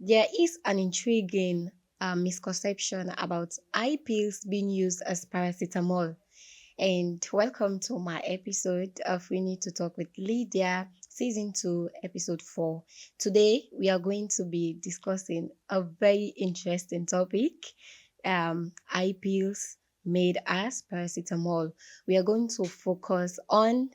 There is an intriguing misconception about eye pills being used as paracetamol. And welcome to my episode of We Need to Talk with Lydia, Season 2, Episode 4. Today, we are going to be discussing a very interesting topic, eye pills made as paracetamol. We are going to focus on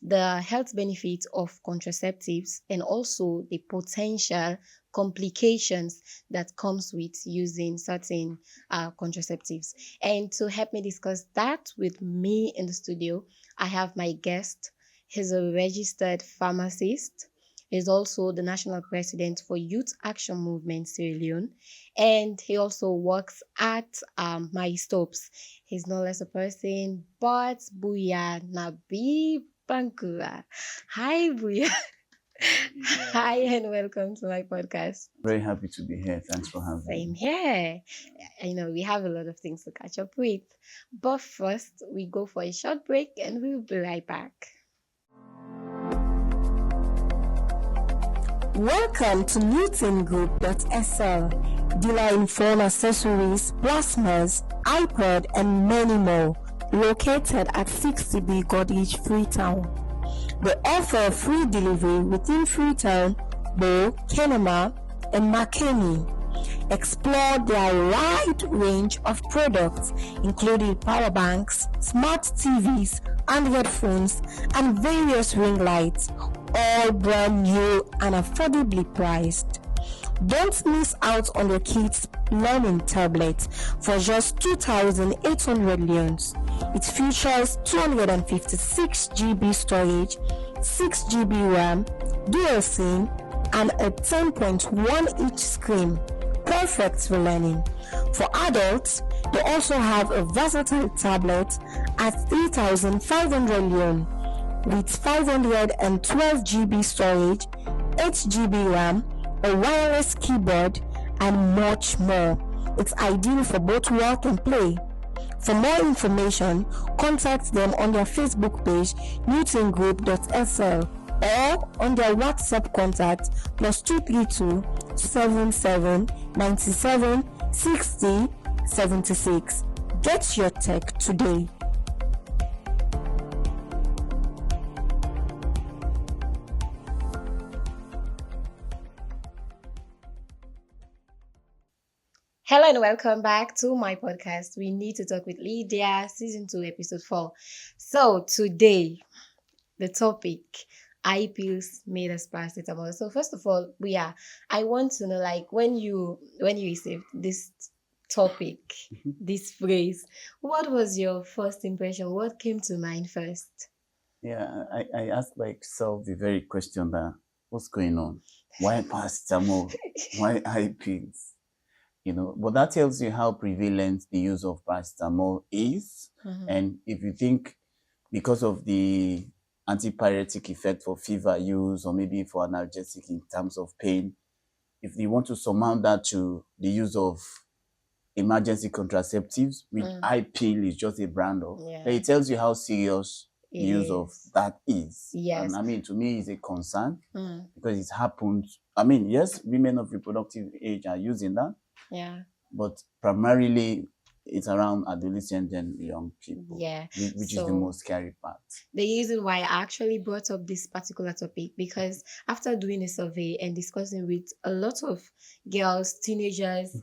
the health benefits of contraceptives and also the potential complications that comes with using certain contraceptives. And to help me discuss that with me in the studio, I have my guest. He's a registered pharmacist. He's also the national president for Youth Action Movement Sierra Leone, and he also works at My Stops. He's no less a person, but Buya Nabi Bankura. Hi, Buya. Hi, and welcome to my podcast. Very happy to be here. Thanks for having me. Same here. I know we have a lot of things to catch up with. But first, we go for a short break and we'll be right back. Welcome to NewtonGroup.sl, dealer in phone accessories, plasmas, iPod, and many more, located at 60B Godrich, Freetown. They offer free delivery within Freetown, Bo, Kenema, and Makeni. Explore their wide range of products, including power banks, smart TVs, Android phones, and various ring lights, all brand new and affordably priced. Don't miss out on your kids' learning tablet for just 2,800 leones. It features 256 GB storage, 6 GB RAM, dual SIM, and a 10.1 inch screen. Perfect for learning. For adults, they also have a versatile tablet at 3,500 leon with 512 GB storage, 8 GB RAM, a wireless keyboard, and much more. It's ideal for both work and play. For more information, contact them on their Facebook page, NewtonGroup.sl, or on their WhatsApp contact +232 77 97 60 76. Get your tech today. Hello and welcome back to my podcast. We Need to Talk with Lydia, Season 2, Episode 4. So today, the topic, eye pills made as paracetamol. So first of all, I want to know, like, when you received this topic, this phrase, what was your first impression? What came to mind first? Yeah, I asked myself the very question that what's going on? Why paracetamol? Why eye pills? But that tells you how prevalent the use of paracetamol is. Mm-hmm. And if you think because of the antipyretic effect for fever use or maybe for analgesic in terms of pain, if you want to surmount that to the use of emergency contraceptives, which eye pill is just a brand of, it tells you how serious the use of that is. Yes. And I mean, to me, it's a concern because it happened. I mean, yes, women of reproductive age are using that. Yeah. But primarily, it's around adolescents and young people. Yeah. Which is the most scary part. The reason why I actually brought up this particular topic, because after doing a survey and discussing with a lot of girls, teenagers,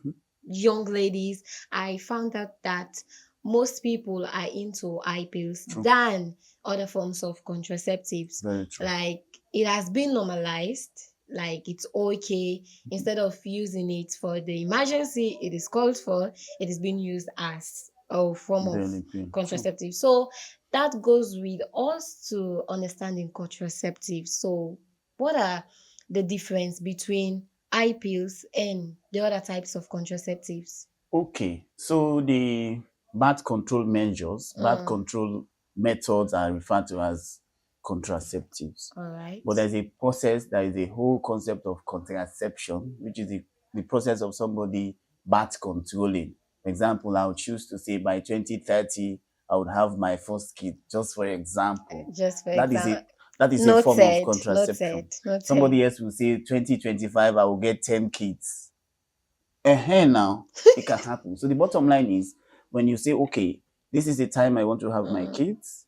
young ladies, I found out that most people are into eye pills than other forms of contraceptives. Very true. Like, it has been normalized. Like, it's okay. Instead of using it for the emergency it is called for, it is being used as a form of contraceptive. So that goes with us to understanding contraceptives. So what are the difference between eye pills and the other types of contraceptives? Okay, so the birth control measures, birth control methods are referred to as contraceptives. All right. But there's a process, there is a whole concept of contraception, which is the process of somebody birth controlling. For example, I would choose to say by 2030, I would have my first kid, just for example. That is a form of contraception. Noted. Somebody else will say 2025, I will get 10 kids. Now it can happen. So the bottom line is, when you say, okay, this is the time I want to have my kids,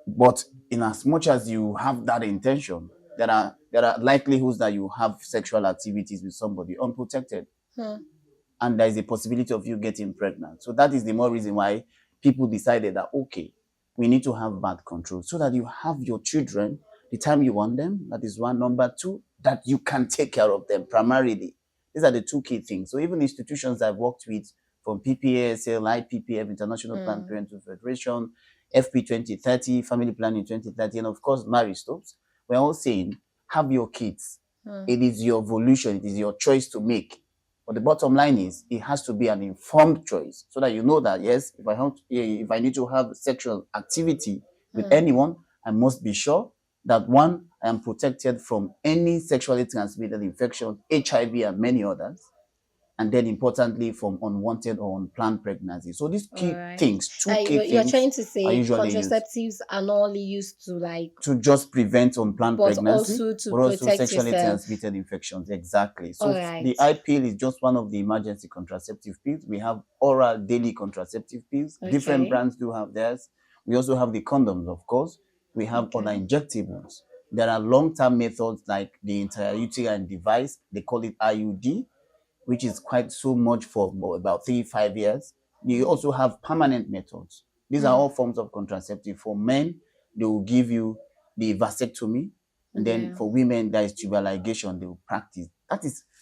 but in as much as you have that intention, there are likelihoods that you have sexual activities with somebody unprotected, and there is a possibility of you getting pregnant. So that is the more reason why people decided that, okay, we need to have birth control so that you have your children the time you want them. That is one. Number two, that you can take care of them primarily. These are the two key things. So even institutions I've worked with, from PPASL, IPPF, International Planned Parenthood Federation, FP 2030, Family Planning 2030, and of course, marriage stops, we're all saying, have your kids. It is your volition, it is your choice to make. But the bottom line is, it has to be an informed choice, so that you know that, yes, if I need to have sexual activity with anyone, I must be sure that, one, I am protected from any sexually transmitted infection, HIV, and many others. And then importantly, from unwanted or unplanned pregnancy. So these key things, two key You're things, trying to are say usually used contraceptives are not only used to to just prevent unplanned but pregnancy, also to but also protect sexually yourself. transmitted infections. Exactly. So All right. the eye pill is just one of the emergency contraceptive pills. We have oral daily contraceptive pills. Different brands do have theirs. We also have the condoms, of course. We have other injectables. There are long-term methods like the intrauterine device. They call it IUD, which is quite so much for about 3-5 years. You also have permanent methods. These are all forms of contraceptive. For men, they will give you the vasectomy, and then for women, there is tubal ligation they will practice.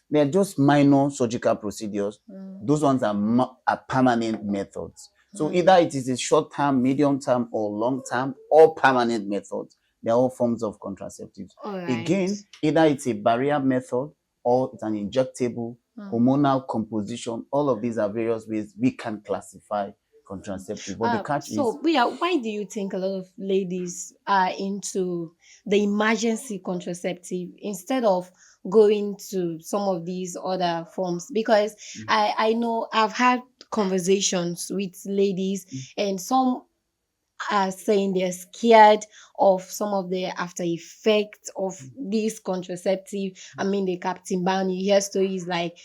They're just minor surgical procedures. Those ones are permanent methods. So either it is a short term, medium term, or long term, or permanent methods. They're all forms of contraceptives. Again, either it's a barrier method or it's an injectable, hormonal composition. All of these are various ways we can classify contraceptive. But the catch is, why do you think a lot of ladies are into the emergency contraceptive instead of going to some of these other forms? Because I know I've had conversations with ladies, and some are saying they're scared of some of the after effects of this contraceptive. I mean, the Captain Ban, you hear stories like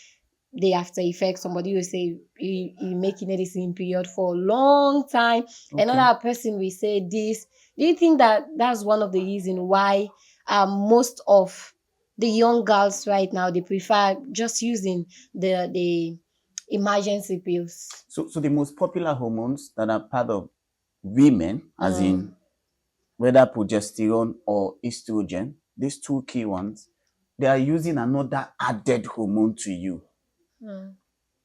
the after effects. Somebody will say you making medicine period for a long time. Another person will say this. Do you think that that's one of the reasons why most of the young girls right now, they prefer just using the emergency pills? so the most popular hormones that are part of women, as in whether progesterone or estrogen, these two key ones, they are using another added hormone to you.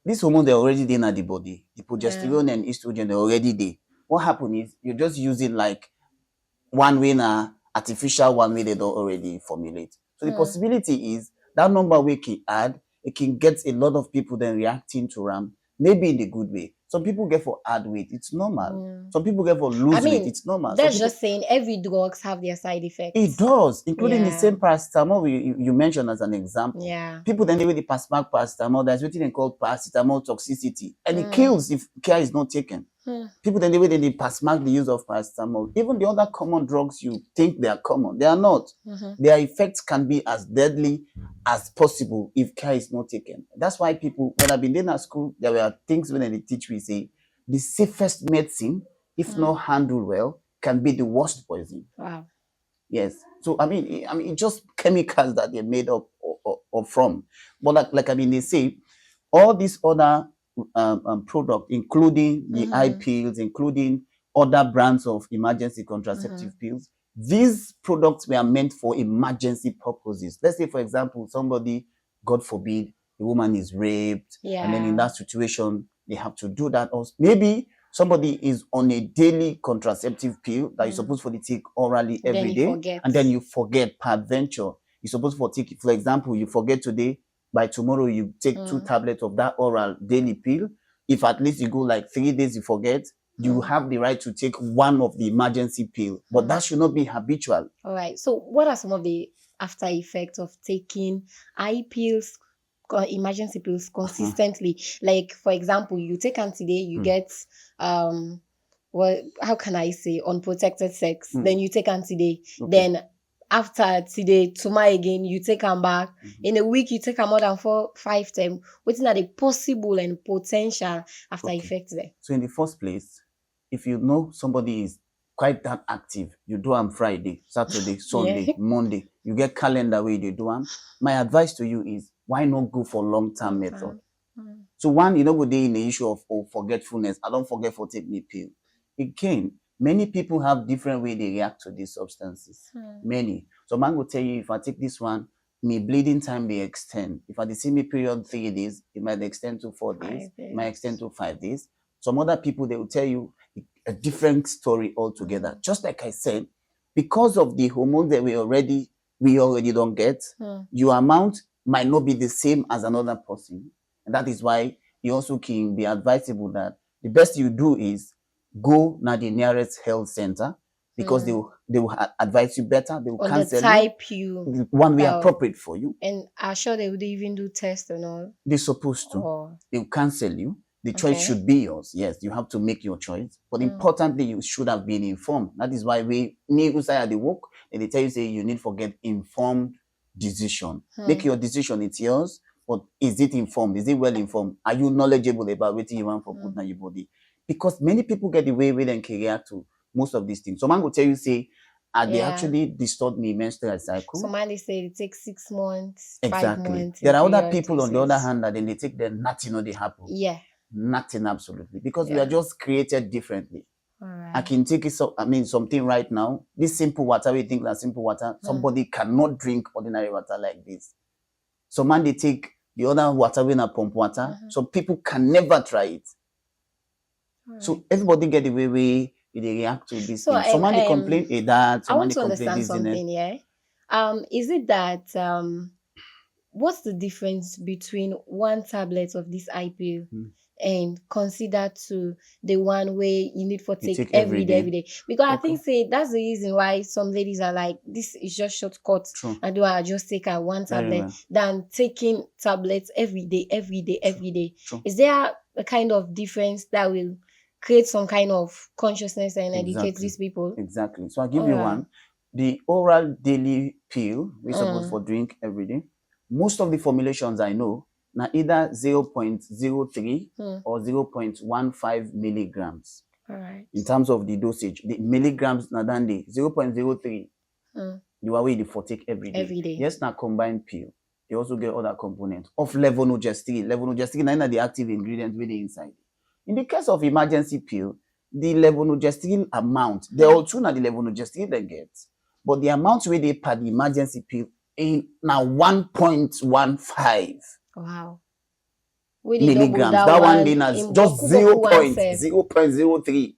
These hormones, they're already there in the body. The progesterone and estrogen, they're already there. What happens is you're just using like one way now, artificial one way they don't already formulate. So the possibility is that number we can add, it can get a lot of people then reacting to RAM, maybe in the good way. Some people get for add weight, it's normal. Some people get for lose weight, it's normal. That's just saying every drugs have their side effects. It does, including the same paracetamol you mentioned as an example. People then they with the paracetamol, there's what they call paracetamol toxicity, and it kills if care is not taken. People then they pass-mark the use of paracetamol. Even the other common drugs you think they are common, they are not. Their effects can be as deadly as possible if care is not taken. That's why people, when I've been in at school, there were things when they teach me say the safest medicine, if not handled well, can be the worst poison. Wow. Yes. So I mean, it's just chemicals that they're made up or from. But they say all these other products, including the eye pills, including other brands of emergency contraceptive pills, these products were meant for emergency purposes. Let's say, for example, somebody, God forbid, the woman is raped, and then in that situation, they have to do that. Or maybe somebody is on a daily contraceptive pill that you're supposed to take orally every day, and then you forget, peradventure, you're supposed to take, for example, you forget today, by tomorrow you take 2 tablets of that oral daily pill. If at least you go like 3 days, you forget, you have the right to take one of the emergency pill, but that should not be habitual. All right. So what are some of the after effects of taking eye pills, emergency pills consistently? Like, for example, you take them today, you get well, how can I say, unprotected sex, then you take them today, then after today, tomorrow again, you take them back. In a week, you take them more than 4-5 times. Waiting at the possible and potential after effects there. So in the first place, if you know somebody is quite that active, you do on Friday, Saturday, Sunday, Monday, you get calendar where they do them. My advice to you is, why not go for long-term method? So one, go there in the issue of forgetfulness. I don't forget for take me pill. Again, many people have different way they react to these substances. Many. So man will tell you, if I take this one, my bleeding time may extend. If I see me period 3 days, it might extend to 4 days. It might extend to 5 days. Some other people, they will tell you a different story altogether. Just like I said, because of the hormones that we already don't get, your amount might not be the same as another person. And that is why it also can be advisable that the best you do is go to the nearest health center, because they will advise you better. They will counsel the type you one way appropriate for you. And I'm sure they would even do tests and all. They're supposed to. They will counsel you. The choice should be yours. Yes, you have to make your choice. But importantly, you should have been informed. That is why me at the work, and they tell you, say, you need to get informed decision. Make your decision, it's yours. But is it informed? Is it well informed? Are you knowledgeable about what you want for put in your body? Because many people get the way they can react to most of these things. Someone will tell you, say, they actually distort me menstrual cycle. Somebody say it takes 6 months, exactly. 5 months. There are other people on the other hand that then they take them, nothing they happen. Yeah. Nothing absolutely. Because we are just created differently. Right. I can take it, something right now. This simple water, we think that simple water, somebody cannot drink ordinary water like this. So man, they take the other water when a pump water. So people can never try it. So everybody get the way they react to this thing. Someone they complain that. I want to understand something, yeah. Is it that what's the difference between one tablet of this IPL and consider to the one way you need for take every day? Because I think that's the reason why some ladies are like, this is just shortcut. I do I just take one tablet than taking tablets every day. Is there a kind of difference that will create some kind of consciousness and educate these people? Exactly. So I'll give you one. The oral daily pill we're supposed to drink every day. Most of the formulations I know now either 0.03 or 0.15 milligrams. All right. In terms of the dosage, the milligrams now than the 0.03. You are waiting for take every day. Yes, now combined pill. They also get other components of levonorgestrel. Levonorgestrel is the active ingredient with the inside. In the case of emergency pill, the levonorgestrel amount, they also not the levonorgestrel they get, but the amount where they per the emergency pill in now 1.15. Wow. Milligrams. That one then has just 0.03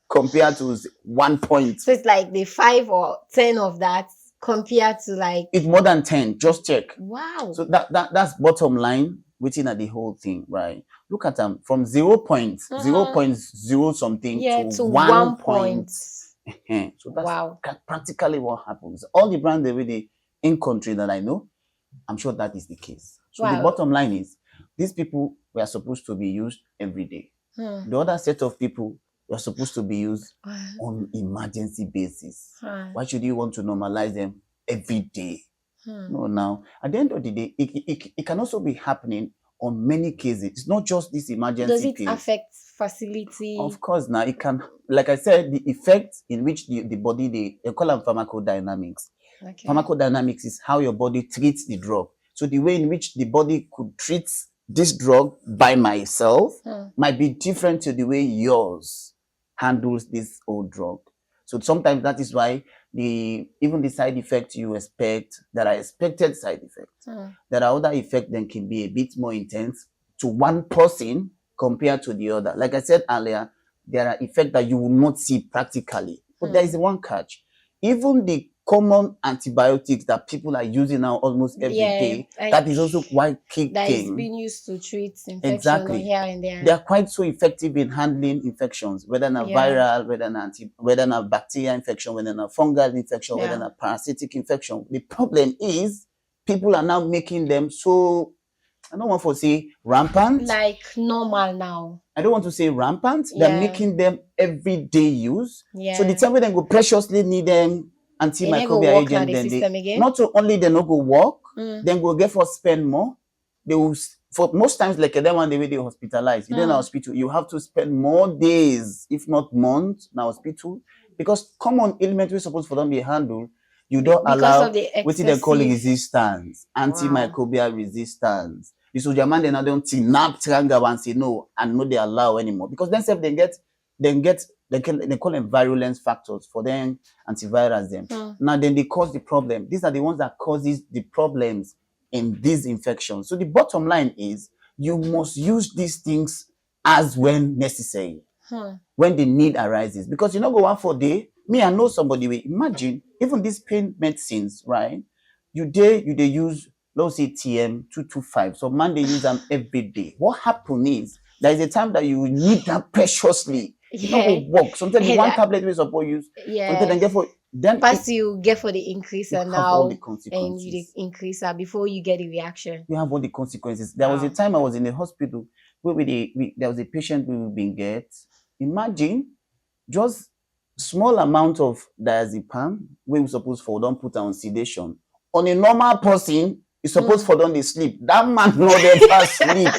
compared to 1 point. So it's like the 5 or 10 of that compared to like it's more than 10. Just check. Wow. So that's bottom line within the whole thing, right? Look at them from 0.0 something to 1 point. So that's practically what happens. All the brands every in country that I know, I'm sure that is the case. So the bottom line is, these people were supposed to be used every day. The other set of people were supposed to be used on emergency basis. Why should you want to normalize them every day? No, now at the end of the day, it can also be happening on many cases. It's not just this emergency. Does it affect facility? Of course, now it can. Like I said, the effect in which the body they call them pharmacodynamics. Pharmacodynamics is how your body treats the drug. So the way in which the body could treat this drug by myself might be different to the way yours handles this old drug. So sometimes that is why even the side effects you expect, that are expected side effects, there are other effects that can be a bit more intense to one person compared to the other. Like I said earlier, there are effects that you will not see practically. But there is one catch. Even the common antibiotics that people are using now almost every day, that is also quite key that thing. Is being used to treat infection here and there. They are quite so effective in handling infections, whether not viral, whether not bacterial infection, whether not fungal infection, whether not parasitic infection. The problem is people are now making them so, I don't want to say rampant. Like normal now. I don't want to say rampant. They're making them everyday use. So the time when they go preciously need them, They go antimicrobial work now agent, the then system they again. not only they no go work, then go get for spend more. They will for most times like that one the way they hospitalize. You then hospital, you have to spend more days, if not months, in hospital because common ailment we supposed for them be handled. You don't because allow of the what they call excessive resistance, antimicrobial resistance. The soldier man then don't snap tranga and say no and no they allow anymore because then self they call them virulence factors for them antivirals them. Now then they cause the problem. These are the ones that causes the problems in these infections. So the bottom line is you must use these things as when necessary, when the need arises. Because you know go one for day. Me, I know somebody will imagine even these pain medicines, right? You use let's say TM 225. So man they use them every day. What happens is there is a time that you need that preciously. It not go work. Sometimes the one tablet we suppose use. Sometimes then get for then first you get for the increaser have all the now, and consequences. you the increaser before you get the reaction. You have all the consequences. There was a time I was in the hospital where there was a patient we were being get. Imagine just small amount of diazepam we were supposed for don't put on sedation. On a normal person, you supposed for don't they sleep. That man not ever sleep.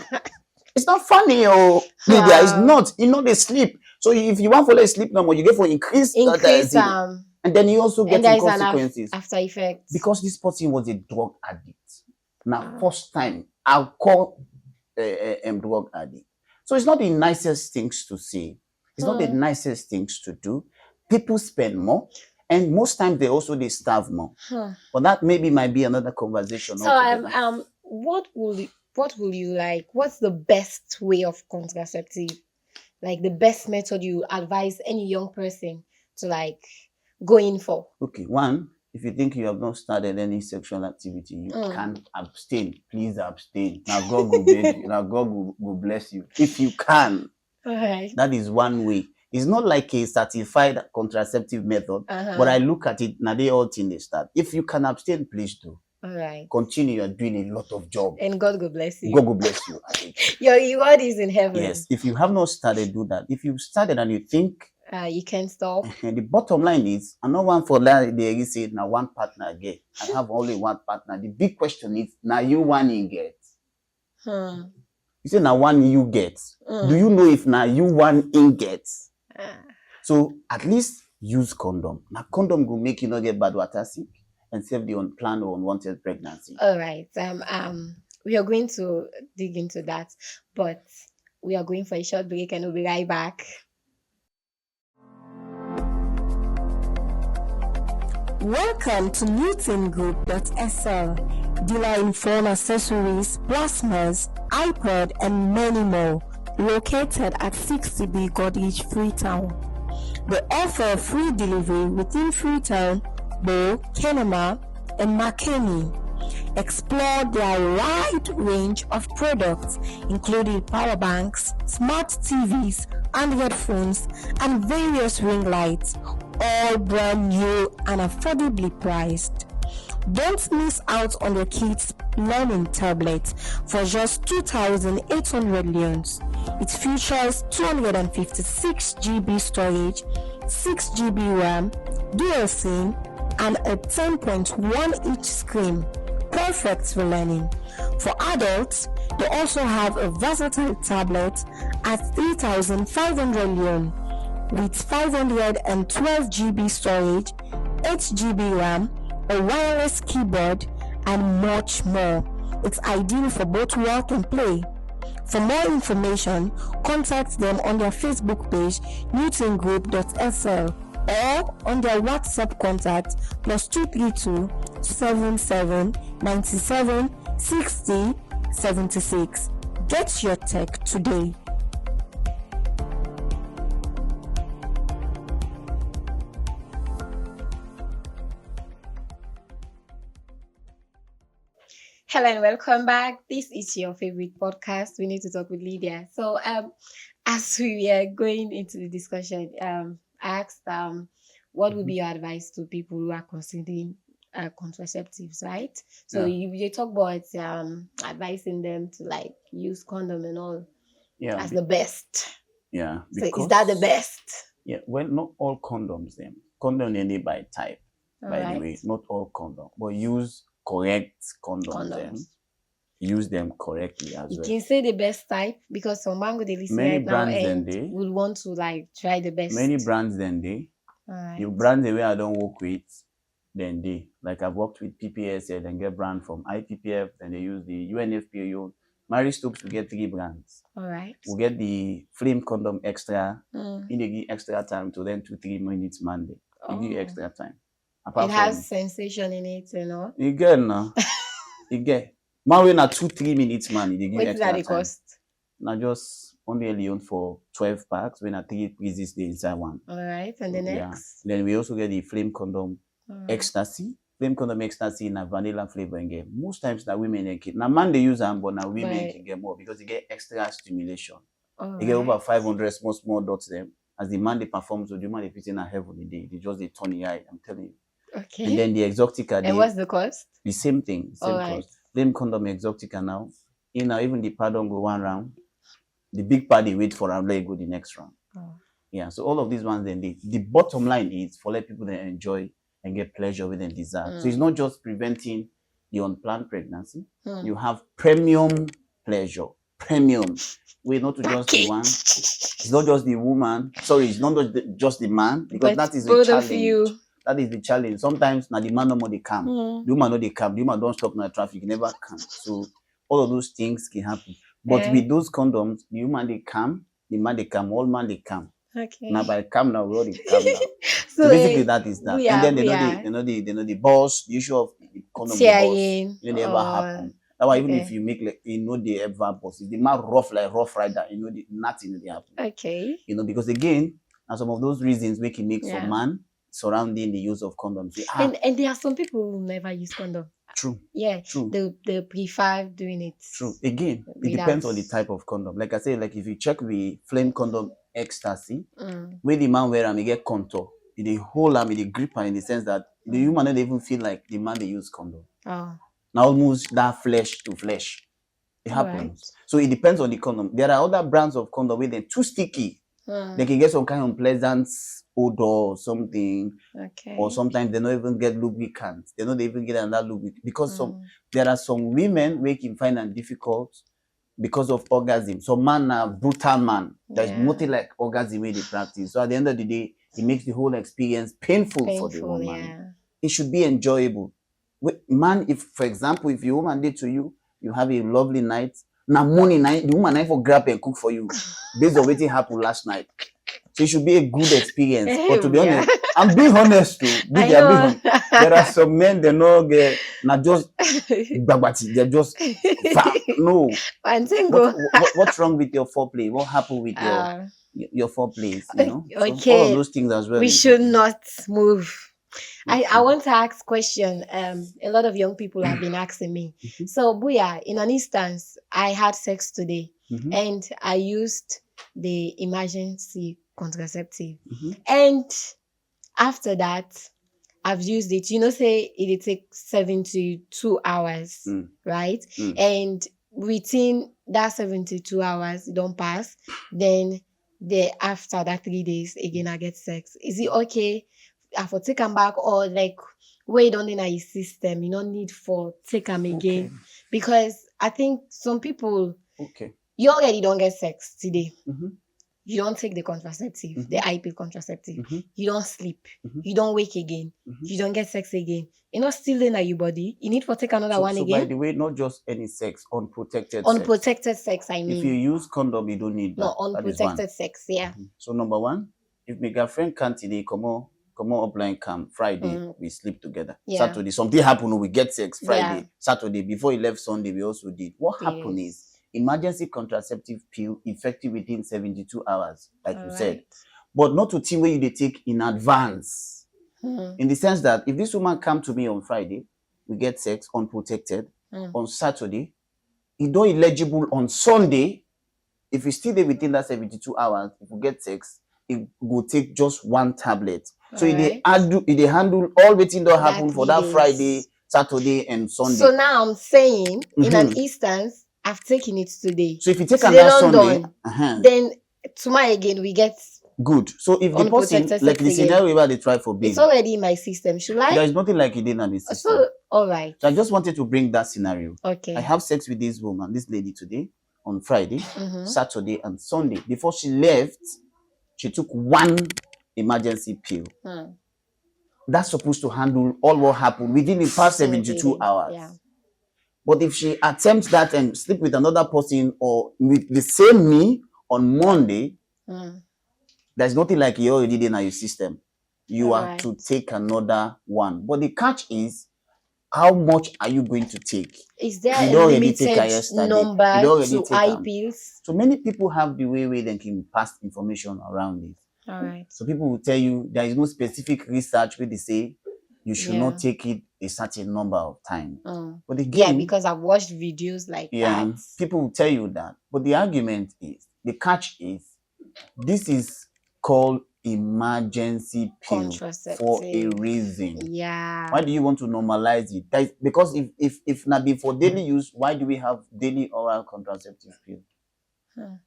It's not funny, Lydia. It's not. You know they sleep. So if you want for let sleep no more, you get for increase diazepam. And then you also get the consequences. After effects. Because this person was a drug addict. Now, first time I'll call drug addict. So it's not the nicest things to say. It's not the nicest things to do. People spend more. And most times they starve more. But that maybe might be another conversation. So what will you like? What's the best way of contraceptive? Like the best method you advise any young person to like go in for? Okay, one, if you think you have not started any sexual activity, you can abstain. Please abstain. Now God will beg you. Now God will bless you. If you can. Right. That is one way. It's not like a certified contraceptive method, but I look at it, now they all think they start. If you can abstain, please do. All right. Continue, you're doing a lot of job. And God will bless you. God will bless you. Your reward is in heaven. Yes. If you have not started, do that. If you've started and you think you can stop. And the bottom line is, I know one for that they say now one partner get. I have only one partner. The big question is now you one you get. You say now one you get. Do you know if now you one in get? So at least use condom. Now condom will make you not get bad water sick and save the unplanned or unwanted pregnancy. All right. We are going to dig into that, but we are going for a short break and we'll be right back. Welcome to NewtonGroup.sl, dealer in phone accessories, plasmas, iPod, and many more, located at 60B Godrich, Freetown. They offer free delivery within Freetown, Bo, Kenema, and Makeni. Explore their wide range of products, including power banks, smart TVs, Android phones, and various ring lights, all brand new and affordably priced. Don't miss out on your kids' learning tablet for just 2,800 leones. It features 256 GB storage, 6 GB RAM, dual SIM, and a 10.1 inch screen. Perfect for learning. For adults, they also have a versatile tablet at 3,500 leon with 512 GB storage, 8 GB RAM, a wireless keyboard, and much more. It's ideal for both work and play. For more information, contact them on their Facebook page newtongroup.sl or on their WhatsApp contact +232 77 97 60 76. Get your tech today. Hello and welcome back. This is your favorite podcast. We need to talk with Lydia. So as we were going into the discussion, I asked what would be your advice to people who are considering contraceptives, right? So you talk about advising them to like use condom and all as the best. Yeah. So is that the best? Yeah. Well, not all condoms then. Condom they by type. by the way. Not all condom, but use correct condoms. Use them correctly as You well. can say the best type, because some mango they listen Many right now brands then and they will want to like try the best. many brands then they. Alright. You brands the way I don't work with, then they. Like I've worked with PPS, then get brand from IPPF, then they use the UNFPA. Mary Stokes will get 3 brands. Alright. We'll get the Flame Condom Extra. Mm. In the give extra time to then 2-3 minutes Monday. You give extra time. It has sensation in it, you know. You get now. You get. Man, when 2-3 minutes, man, they give What extra that time. cost? Now just only alone for 12 packs when 3 pieces they inside one. Alright, and the next. Then we also get the Flame Condom Ecstasy. Flame Condom Ecstasy in a vanilla flavor and get. Most times now women and kids. Now man they use them, but now women can get more because they get extra stimulation. They get over 500 small dots them. As the man they perform, so the man they fit in a heavily they just they turn the eye. I'm telling you. Okay. And then the Exotica. And what's the cost? The same thing. Same cost. Flame Condom Exotica now. Even the pardon go one round. The big party wait for round, let go the next round. Yeah, so all of these ones then the bottom line is for let people then enjoy and get pleasure with them desire. So it's not just preventing the unplanned pregnancy. You have premium pleasure. Premium. We're not to just the one. It's not just the woman. Sorry, it's not just the man, because that is the challenge. That is the challenge. Sometimes now the man no more they come. The woman no they come. The woman don't stop in the traffic. Never come. So all of those things can happen. But with those condoms, the woman they come, the man they come, all man they come. Okay. Now by come now, we already come now. So basically that is that. And then they know the boss, the issue of the condom boss. They never happen. That's why even if you make like they ever boss, if the man rough like rough rider, nothing they happen. Okay. Because again, and some of those reasons make some man surrounding the use of condoms. And there are some people who never use condom. True. Yeah. True. They prefer doing it. True. Again, it depends on the type of condom. Like I said, like if you check the Flame Condom Ecstasy, when the man wear them, he get contour. They hold them, they grip her in the sense that the human don't even feel like the man they use condom. Now almost that flesh to flesh. It happens. Right. So it depends on the condom. There are other brands of condom where they're too sticky. They can get some kind of unpleasant odor or something. Okay. Or sometimes they don't even get lubricant. They don't even get another lubricant. Because there are some women who can find it difficult because of orgasm. So man are brutal man. There's nothing like orgasm way they practice. So at the end of the day, it makes the whole experience painful for the woman. Yeah. It should be enjoyable. Man, if for example, if your woman did to you, you have a lovely night. Now morning night, the woman night for grab and cook for you based on what happened last night. So it should be a good experience. But to be honest, I'm being honest too. There are some men they no get not just babati, they're just no. What's wrong with your foreplay? What happened with your foreplay? Okay. So all of those things as well. We should not move. I want to ask question. A lot of young people have been asking me. So, Buya, in an instance, I had sex today and I used the emergency contraceptive. And after that, I've used it. Say it takes 72 hours, right? And within that 72 hours, it don't pass. Then after that 3 days, again, I get sex. Is it okay? I for take them back, or like wait on in a system, you don't need for take them again, because I think some people you already don't get sex today. You don't take the contraceptive, the IP contraceptive. You don't sleep. You don't wake again. You don't get sex again. You're not still in your body. You need to take another one again. By the way, not just any sex, unprotected sex. I mean, if you use condom, you don't need that. No, unprotected sex. Yeah. So number one, if my girlfriend can't today, come on upline camp Friday, we sleep together. Saturday, something happened, we get sex Friday. Saturday, before he left Sunday, we also did. What happened is emergency contraceptive pill effective within 72 hours, like you said. But not to team where you take in advance. In the sense that if this woman come to me on Friday, we get sex unprotected. On Saturday, it don't eligible on Sunday. If we still there within that 72 hours, if we get sex, it will take just one tablet. So they handle all waiting don't happen for that Friday, Saturday, and Sunday. So now I'm saying, in an instance, I've taken it today. So if you take another Sunday, then tomorrow again we get Good. So if the person, unprotected like sex the again. scenario where they try for baby, It's already in my system. Should I? there is nothing like it in the system. So, all right. So I just wanted to bring that scenario. Okay. I have sex with this woman, this lady today, on Friday, Mm-hmm. Saturday, and Sunday. Before she left, she took one emergency pill. That's supposed to handle all what happened within the past 72 hours. Yeah. But if she attempts that and sleep with another person or with the same me on Monday, there's nothing like you already did in your system. You All have right. to take another one. But the catch is, how much are you going to take? Is there You a don't already take her limited yesterday. You number don't already to take eye them. pills? So many people have the way they can pass information around it. All right. So people will tell you there is no specific research where they say you should Yeah. not take it a certain number of times. But Yeah, again, because I've watched videos like that. people will tell you that. But the argument is, the catch is, this is called emergency pill for a reason. Yeah. Why do you want to normalize it? That is, because if not be for daily use, why do we have daily oral contraceptive pill?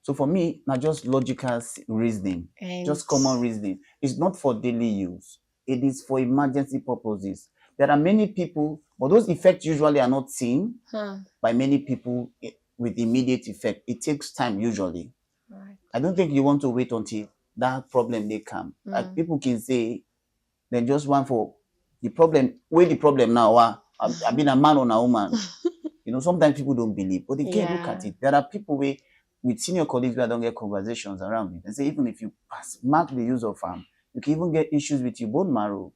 So for me, not just logical reasoning, just common reasoning. It's not for daily use. It is for emergency purposes. There are many people, but those effects usually are not seen by many people with immediate effect. It takes time usually. Right. I don't think you want to wait until that problem they come. Like people can say, then just one for the problem. Where the problem now? I've been a man or a woman. Sometimes people don't believe. But again, look at it. There are people with senior colleagues where I don't get conversations around it. And say, even if you mark the use of you can even get issues with your bone marrow.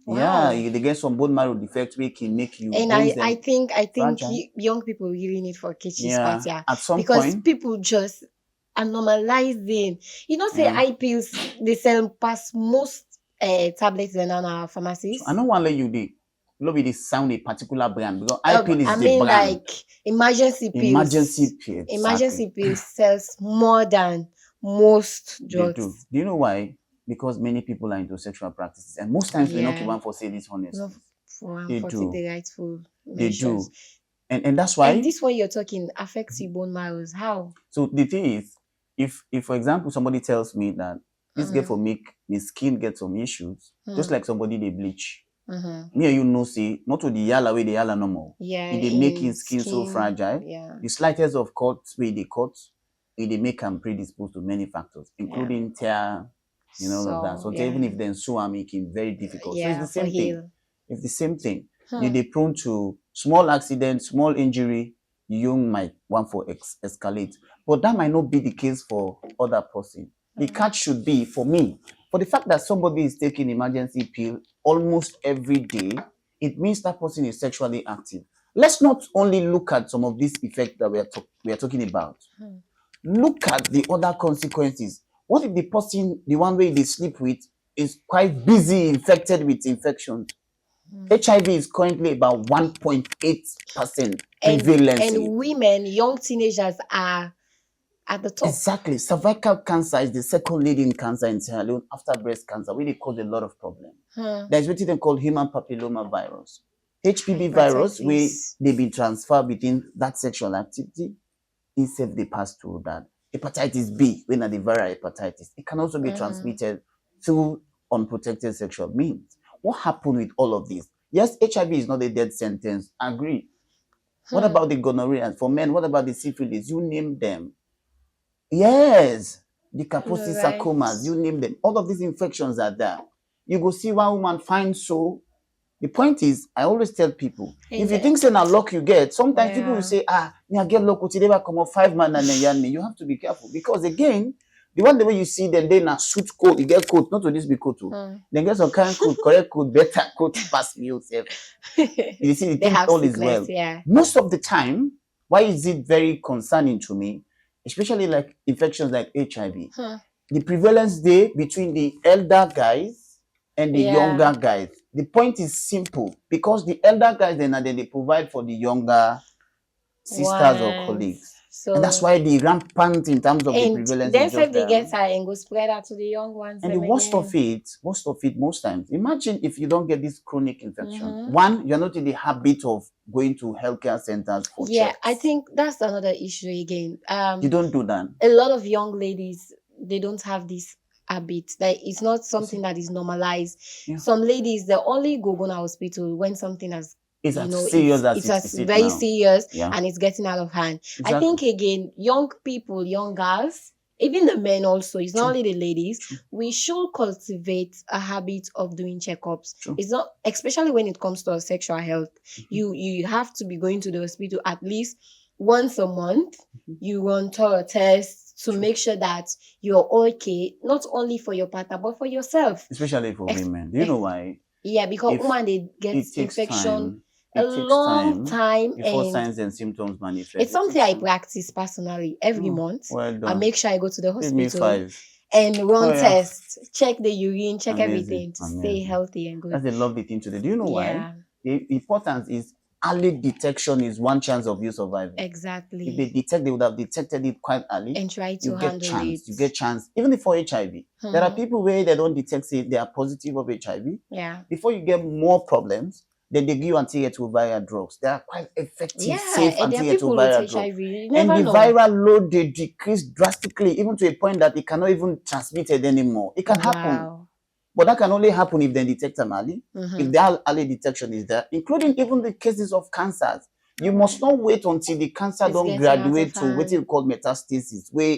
Wow. Yeah, they get some bone marrow defects which can make you. And I think young people really need for kitchen squats, at some because point, people just are normalizing. Say eye pills they sell past most tablets in our pharmacies. So I don't want to let you lobby this sound a particular brand because eye pill is the brand. Like emergency pills. Emergency pills. Emergency pills sells more than most drugs. They do. Do you know why? Because many people are into sexual practices, and most times we not even for say this honestly. They do. The rightful they do, and that's why. And this one you're talking affects your bone marrows. How? So the thing is, if for example somebody tells me that this girl for make the skin get some issues, just like somebody they bleach. Me and you say not to the yellow way the yellow normal. Yeah, they make his skin so fragile. Yeah. The slightest of cuts way they cut, they make them predisposed to many factors, including tear, all of that. So even if then sue and make it very difficult. So it's the same thing. It's the same thing. They're prone to small accident, small injury. You might want for escalate, but that might not be the case for other person. The catch should be for me. For the fact that somebody is taking emergency pill almost every day, it means that person is sexually active. Let's not only look at some of these effects that we are talking about. Look at the other consequences. What if the person, the one way they sleep with, is quite busy infected with infections? HIV is currently about 1.8% prevalence. And women, young teenagers are at the top. Exactly. Cervical cancer is the second leading cancer in Sierra Leone after breast cancer, really cause a lot of problems. There's what they call human papilloma virus. HPV virus, where they be transferred between that sexual activity, instead they pass through that. Hepatitis B, when are the viral hepatitis, it can also be transmitted through unprotected sexual means. What happened with all of this? Yes, HIV is not a death sentence. Agree. What about the gonorrhea? For men, what about the syphilis? You name them. Yes, the Kaposi sarcomas, you name them. All of these infections are there. You go see one woman fine so. The point is, I always tell people, if you think saying a luck you get, sometimes people will say, me I get luck, they never come up 5 man and then me. You have to be careful because again, the one the way you see them, they na suit coat, you get coat, not to this be coat too. Then get some kind of coat, correct coat, better coat, pass me yourself. You see, the thing all is well. Yeah. Most of the time, why is it very concerning to me? Especially like infections like HIV. The prevalence there between the elder guys and the younger guys. The point is simple because the elder guys then they provide for the younger sisters or colleagues. So, and that's why they rampant in terms of the prevalence. Then say they get and go spread out to the young ones. And the worst of it, most times, imagine if you don't get this chronic infection. One, you're not in the habit of going to healthcare centers for checks. I think that's another issue again. You don't do that. A lot of young ladies, they don't have this habit. Like it's not something that is normalized. Yeah. Some ladies they only go to hospital when something has It's as serious as it's it as is it very now. serious Yeah. and it's getting out of hand. I Exactly. think again, young people, young girls, even the men also, it's not True. only the ladies, True. we should cultivate a habit of doing checkups. True. It's not, especially when it comes to our sexual health, you have to be going to the hospital at least once a month. You run thorough tests to make sure that you're okay, not only for your partner but for yourself. Especially for Ex- women. Do you know why? Yeah, because If woman they get it takes infection time, a it takes long time, before and signs and symptoms manifest. it's It something takes I time. practice personally every month. Well I done. make sure I go to the Give me hospital 5. and run Oh, yeah. tests, check the urine, check Amazing. everything to stay Amazing. healthy and good. That's a lovely thing to do. Do you know why? Yeah, The importance is early detection is one chance of you surviving. If they exactly. detect, they would have detected it quite early. And try to You get handle chance. it. You get chance. Even for HIV. There are people where they don't detect say they are positive of HIV. Yeah. Before you get more problems, then they give you antiretroviral drugs. They are quite effective, Yeah, safe and there are people with antiretroviral drugs. HIV. You And never the know. viral load they decrease drastically, even to a point that it cannot even transmit it anymore. It can happen. Wow. But that can only happen if they detect them early. If the early detection is there, including even the cases of cancers. You must not wait until the cancer It's don't getting out graduate of to what hand. you call metastasis, where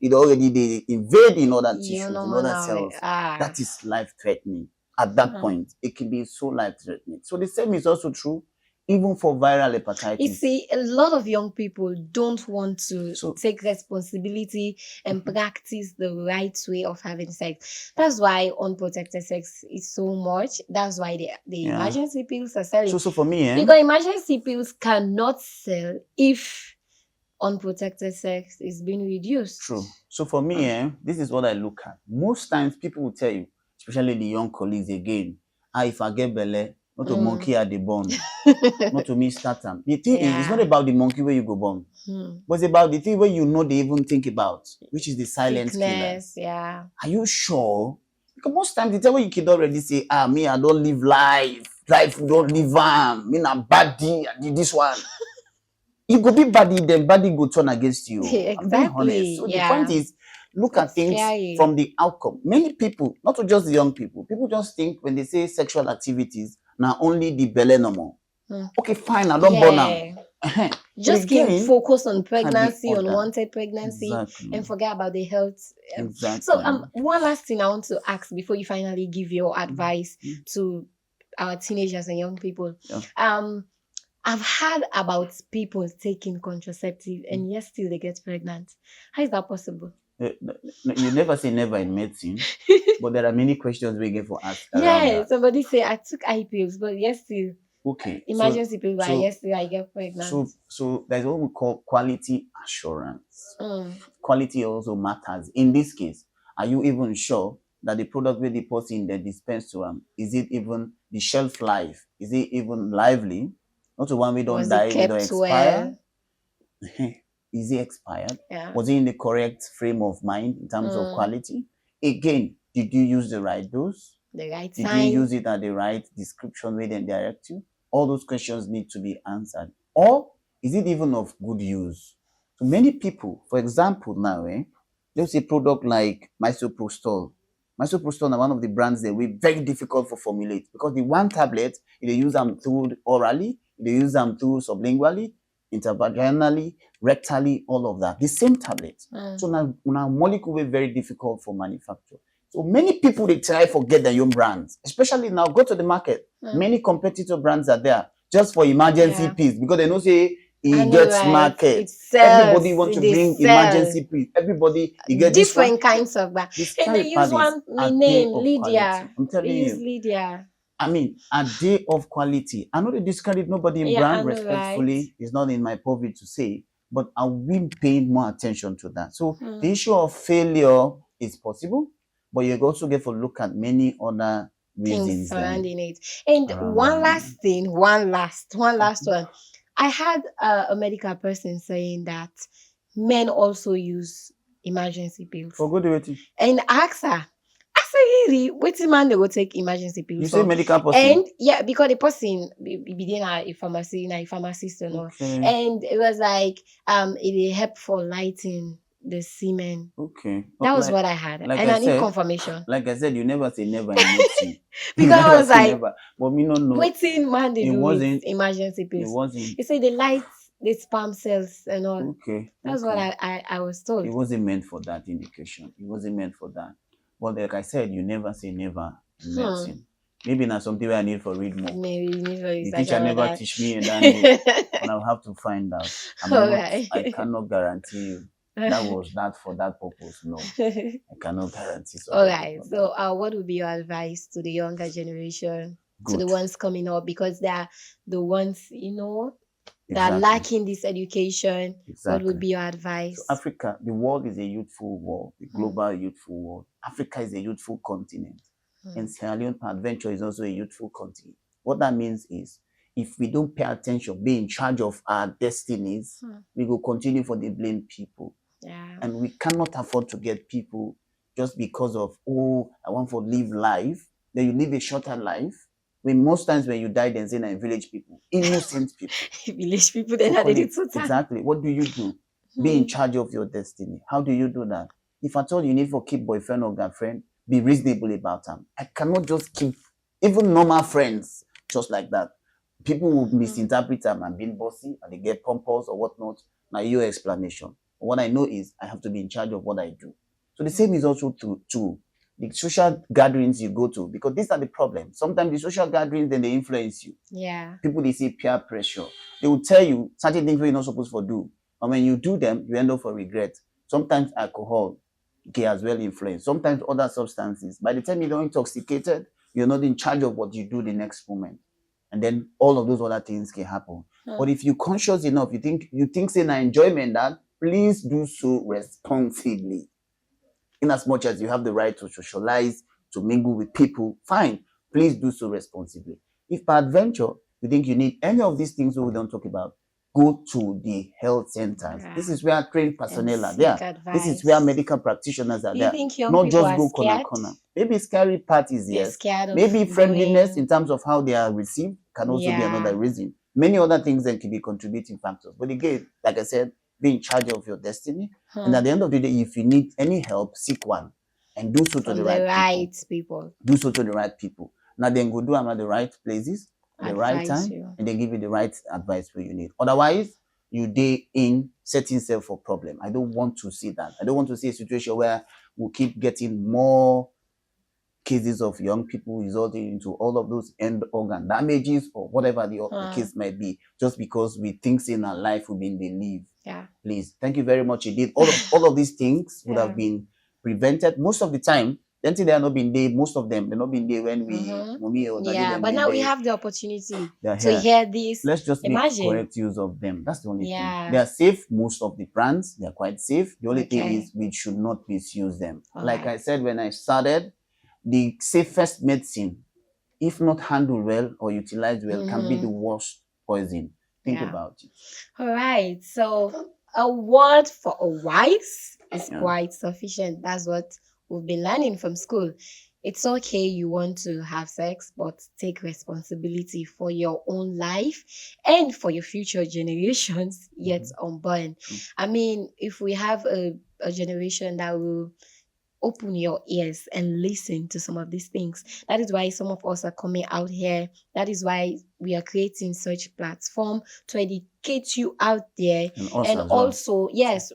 it already they invade in other You tissues, know in other now. cells. Ah. That is life-threatening. At that point, it can be so life-threatening. So the same is also true even for viral hepatitis. You see, a lot of young people don't want to take responsibility and practice the right way of having sex. That's why unprotected sex is so much. That's why the emergency pills are selling. So for me, because emergency pills cannot sell if unprotected sex is being reduced. True. So for me, this is what I look at. Most times people will tell you, especially the young colleagues again, if I get belly, not a monkey at the bone, not to me start them. The thing is, it's not about the monkey where you go born, but it's about the thing where you know they even think about, which is the silent killers. Yeah. Are you sure? Because most times the time when you can already say, me, I don't live life. Life don't live me na body, I did this one. You go be body, then body go turn against you. Exactly. I'm being honest. So the point is, look at things from the outcome. Many people, not just the young people just think when they say sexual activities, now only the belly normal. Okay, fine, I don't burn now. Just can focus on pregnancy, unwanted pregnancy, and forget about the health. So one last thing I want to ask before you finally give your advice to our teenagers and young people. I've heard about people taking contraceptive and yet still they get pregnant. How is that possible? You never say never in medicine, but there are many questions we get for us. Yeah, somebody say I took eye pills, but yes, still. Okay. Emergency pills, but yes, still I get pregnant. So there's what we call quality assurance. Quality also matters. In this case, are you even sure that the product where the person they dispense to them, is it even the shelf life? Is it even lively? Not the one we don't die, we don't expire. Well? Is it expired? Yeah. Was it in the correct frame of mind in terms of quality? Again, did you use the right dose? The right Did time? you use it at the right description where they direct you? All those questions need to be answered. Or is it even of good use? So many people, for example, now, there's a product like misoprostol. Misoprostol is one of the brands that we're very difficult for formulate because the one tablet, they use them through orally, they use them through sublingually, intravaginally, rectally, all of that. The same tablet. So now molecule is very difficult for manufacture. So many people, they try to forget their own brands, especially now, go to the market. Many competitor brands are there just for emergency pills because they know say it gets market. Everybody wants to bring emergency pills. Everybody, you get different kinds of brands. And they use one name, Lydia. I'm telling you. Lydia. I mean, a day of quality. I know they discredit nobody in brand respectfully. Right? It's not in my purview to say, but I will pay more attention to that. So the issue of failure is possible, but you also get to look at many other reasons surrounding it. And one last thing, one last one. I had a medical person saying that men also use emergency pills. For good waiting. And I asked her, really, waiting man they will take emergency pills. You say medical person? And yeah, because the person be a pharmacist and all. And it was like it help for lighting the semen. Okay. That was what I had, Like and I I need said, confirmation. like I said, you never say never in medicine. You Because I never was say like, never. But me no know. waiting man they It do with wasn't. emergency It pills. wasn't. You say they light the sperm cells and all. Okay. That's what Okay. I was It told. wasn't meant for that indication. It wasn't meant for that. But like I said, you never say never in Hmm. medicine. Maybe now something where I need for read more. Maybe you need to The research teacher about never that. teach me in that way, and I'll have to find out. All right. I cannot guarantee you that was that for that purpose. No, I cannot guarantee All somebody right. for that. So, what would be your advice to the younger generation, to the Good. ones coming up, because they are the ones that are Exactly. lacking this education? What would Exactly. be your So advice? Africa, the world is a youthful world, a Hmm. global youthful world. Africa is a youthful continent. And Sierra Leone Adventure is also a youthful continent. What that means is if we don't pay attention, be in charge of our destinies, we will continue for the blame people. Yeah. And we cannot afford to get people just because of, oh, I want to live life. Then you live a shorter life. When most times when you die, then say na village people, innocent people. Village people, then So how call did it it so time? exactly. What do you do? Be in charge of your destiny. How do you do that? If at all you need for keep boyfriend or girlfriend, be reasonable about them. I cannot just keep even normal friends just like that. People will misinterpret them and being bossy and they get pompous or whatnot. Now your explanation. What I know is I have to be in charge of what I do. So the same is also to the social gatherings you go to, because these are the problems. Sometimes the social gatherings then they influence you. Yeah. People they say peer pressure. They will tell you certain things you're not supposed to do. And when you do them, you end up for regret. Sometimes alcohol can as well influence. Sometimes other substances. By the time you're intoxicated, you're not in charge of what you do the next moment. And then all of those other things can happen. But if you're conscious enough, you think saying enjoyment that, please do so responsibly. In as much as you have the right to socialize, to mingle with people, fine. Please do so responsibly. If by adventure you think you need any of these things we don't talk about, go to the health centers. Yeah. This is where trained And personnel are seek there. This is where advice. medical practitioners are Do you there. think young Not people just are go corner scared? corner. Maybe scary part is They're yes. scared of Maybe friendliness in going. terms of how they are received can also be another Yeah. reason. Many other things that can be contributing factors. But again, like I said, be in charge of your destiny. And at the end of the day, if you need any help, seek one and do so to From the the right people. right people. Do so to the right people. Now then go do them at the right places, at the right Advise time, you. and they give you the right advice where you need. Otherwise, you day in setting yourself for problem. I don't want to see that. I don't want to see a situation where we keep getting more cases of young people resulting into all of those end organ damages or whatever the case might be, just because we think in our life we've been believed. Yeah. Please, thank you very much. Indeed, all of these things would have been prevented most of the time. Then they are not being there. Most of them they're not being there when mommy or daddy Yeah, them but been now we there. have the opportunity They're to here. hear this. Let's just make Imagine. correct use of them. That's the only thing. Yeah. They are safe. Most of the brands, they are quite safe. The only thing Okay. is we should not misuse them. All Like right. I said when I started, the safest medicine, if not handled well or utilized well, can be the worst poison. Think Yeah. about it. All right. So a word for a wise is Yeah. quite sufficient. That's what we've been learning from school. It's okay you want to have sex, but take responsibility for your own life and for your future generations yet unborn. I mean, if we have a generation that will open your ears and listen to some of these things. That is why some of us are coming out here. That is why we are creating such platform to educate you out there. And us And as well. also, yes,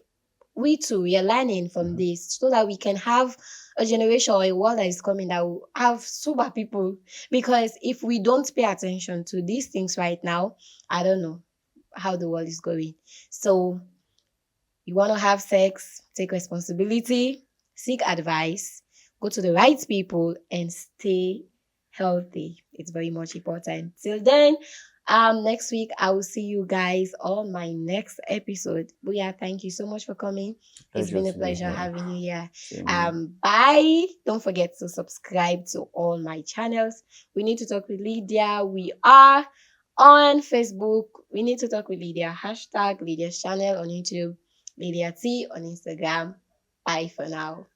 we too, we are learning from this so that we can have a generation or a world that is coming that will have sober people. Because if we don't pay attention to these things right now, I don't know how the world is going. So you want to have sex, take responsibility, seek advice, go to the right people, and stay healthy. It's very much important. Till then, next week I will see you guys on my next episode. But yeah, thank you so much for coming. It's been a pleasure having you here. Bye. Don't forget to subscribe to all my channels. We need to talk with Lydia. We are on Facebook. We need to talk with Lydia. Hashtag Lydia's channel on YouTube. Lydia T on Instagram. Bye for now.